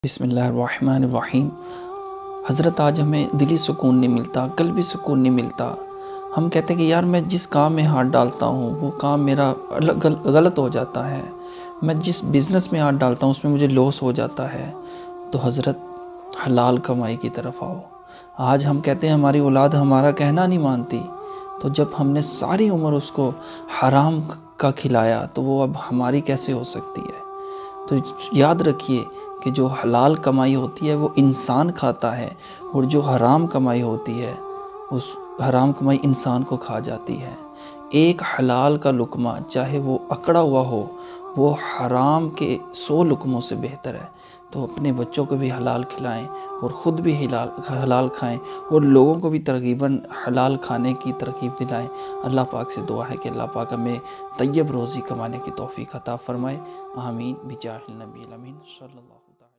बिस्मिल्लाहिर्रहमानिर्रहीम। हज़रत आज हमें दिली सुकून नहीं मिलता, क़ल्बी सुकून नहीं मिलता। हम कहते हैं कि यार मैं जिस काम में हाथ डालता हूँ वो काम मेरा गलत हो जाता है, मैं जिस बिज़नेस में हाथ डालता हूँ उसमें मुझे लॉस हो जाता है। तो हज़रत हलाल कमाई की तरफ आओ। आज हम कहते हैं हमारी औलाद हमारा कहना नहीं मानती, तो जब हमने सारी उम्र उसको हराम का खिलाया तो वो अब हमारी कैसे हो सकती है। तो याद रखिए कि जो हलाल कमाई होती है वो इंसान खाता है, और जो हराम कमाई होती है उस हराम कमाई इंसान को खा जाती है। एक हलाल का लुक़मा चाहे वो अकड़ा हुआ हो, वो हराम के 100 लुक़मों से बेहतर है। तो अपने बच्चों को भी हलाल खिलाएं और ख़ुद भी हलाल खाएं, और लोगों को भी तरगीबन हलाल खाने की तरकीब दिलाएं। अल्लाह पाक से दुआ है कि अल्लाह पाक हमें तैयब रोज़ी कमाने की तौफ़ीक अता फ़रमाए। आमीन बिजाहिल नबील अमीन सल्लल्लाहु।